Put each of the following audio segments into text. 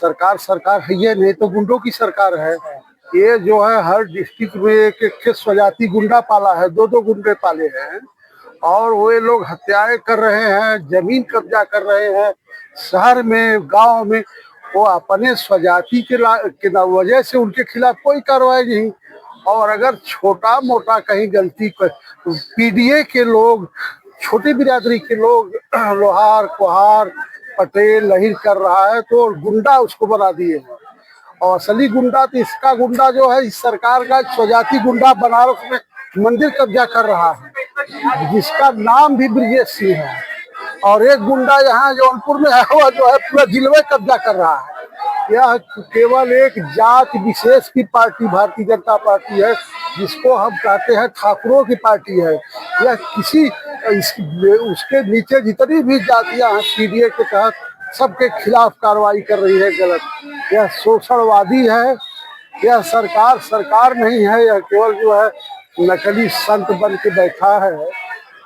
सरकार सरकार है ये, नहीं तो गुंडों की सरकार है। ये जो है हर डिस्ट्रिक्ट में एक एक स्वजाति गुंडा पाला है, दो दो गुंडे पाले हैं और वो लोग हत्याएं कर रहे हैं, जमीन कब्जा कर रहे हैं शहर में, गांव में। वो अपने स्वजाति के वजह से उनके खिलाफ कोई कार्रवाई नहीं। और अगर छोटा मोटा कहीं गलती पीडीए के लोग, छोटी बिरादरी के लोग लोहार कुहार पटेल लहिर कर रहा है तो गुंडा उसको बना दिए। और असली गुंडा तो इसका गुंडा जो है इस सरकार का स्वजाति गुंडा बनारस में मंदिर कब्जा कर रहा है, जिसका नाम भी ब्रिजेश सिंह है। और एक गुंडा यहाँ जौनपुर में है वो जो है पूरा जिले कब्जा कर रहा है। यह केवल एक जात विशेष की पार्टी भारतीय जनता पार्टी है, जिसको हम कहते हैं ठाकुरों की पार्टी है। यह किसी उसके नीचे जितनी भी जातियां हैं पीडीए के तहत सबके खिलाफ कार्रवाई कर रही है गलत। यह शोषणवादी है। यह सरकार सरकार नहीं है, यह केवल जो है नकली संत बन के बैठा है।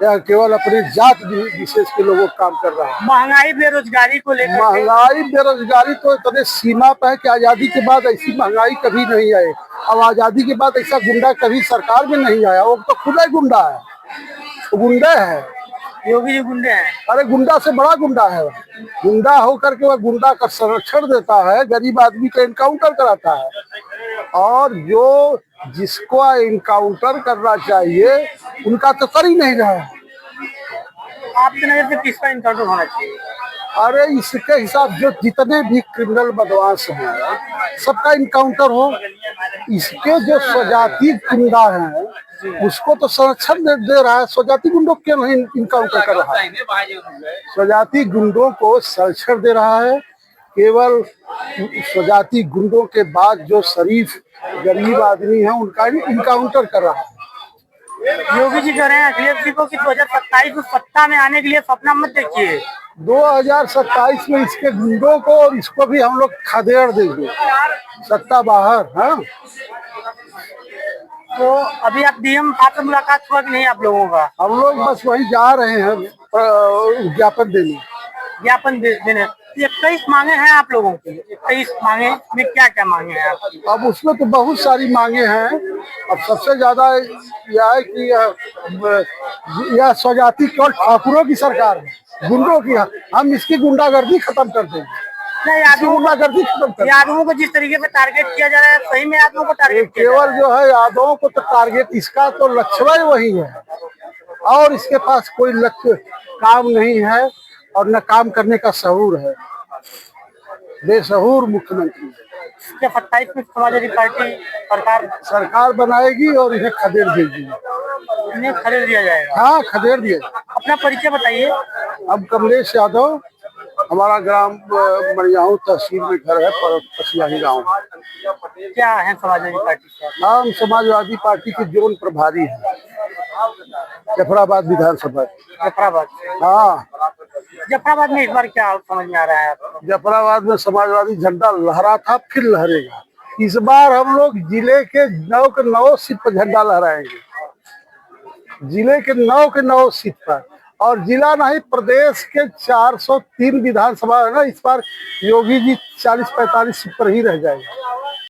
यह केवल अपनी जात विशेष के लोगों का काम कर रहा है। महंगाई बेरोजगारी को लेकर, महंगाई बेरोजगारी तो इतने सीमा पर है कि आजादी के बाद ऐसी महंगाई कभी नहीं आई। अब आजादी के बाद ऐसा गुंडा कभी सरकार में नहीं आया। वो तो खुद ही गुंडा है, गुंडे है। योगी जी गुंडे हैं। अरे गुंडा से बड़ा गुंडा है। गुंडा होकर के वह गुंडा का संरक्षण देता है, गरीब आदमी का इनकाउंटर कराता है। और जो जिसको इनकाउंटर करना चाहिए उनका तो कर ही नहीं रहा है। आपकी नजर से किसका इनकाउंटर होना चाहिए? अरे इसके हिसाब जो जितने भी क्रिमिनल बदमाश हैं सबका इनकाउंटर हो। इसके जो स्वजाति गुंडा हैं उसको तो संरक्षण दे रहा है, स्वजाति गुंडों क्यों नहीं इनकाउंटर कर रहा है? स्वजाति गुंडों को संरक्षण दे रहा है। केवल स्वजाति गुंडों के बाद जो शरीफ गरीब आदमी है उनका इनकाउंटर कर रहा है। योगी जी कह रहे हैं अखिलेश जी को कि 2027 में सत्ता में आने के लिए सपना मत देखिए। 2027 में इसके गुंडों को और इसको भी हम लोग खदेड़ देंगे सत्ता बाहर। हाँ, तो अभी आप डीएम साहब से मुलाकात हुआ कि नहीं आप लोगों का? हम लोग बस वहीं जा रहे हैं ज्ञापन देने। ज्ञापन देने 21 मांगे हैं आप लोगों की। 21 मांगे में क्या क्या मांगे हैं आपकी? अब उसमें तो बहुत सारी मांगे हैं। अब सबसे ज्यादा यह है कि यह स्वजाति केवल ठाकुरों की सरकार है, गुंडों की। हम इसकी गुंडागर्दी खत्म कर देंगे। गुंडागर्दी खत्म कर। यादवों को जिस तरीके से टारगेट किया जा रहा है सही में यादवों को टारगेट केवल जो है यादवों को तो टारगेट, इसका तो लक्ष्य वही है और इसके पास कोई लक्ष्य काम नहीं है और न काम करने का शऊर है। बेशऊर मुख्यमंत्री। 27 में समाजवादी पार्टी सरकार बनाएगी और इन्हें खदेड़ देगी। इन्हें खदेड़ दिया जाएगा? हाँ, खदेड़ दिया। अपना परिचय बताइए। अब कमलेश यादव, हमारा ग्राम मरियाहू तहसील में घर है, पसियाही गांव। क्या है समाजवादी पार्टी से? हम समाजवादी पार्टी के जोन प्रभारी हैं जफराबाद विधानसभा। जफराबाद? हाँ। जफराबाद में इस बार क्या समझ में आ रहा है आपको? जफराबाद में समाजवादी झंडा लहरा था, फिर लहरेगा। इस बार हम लोग जिले के 9 के 9 सीट पर झंडा लहराएंगे। जिले के 9 के 9 सीट पर, और जिला नहीं प्रदेश के 403 विधानसभा है ना, इस बार योगी जी 40-45 सीट पर ही रह जाएगा।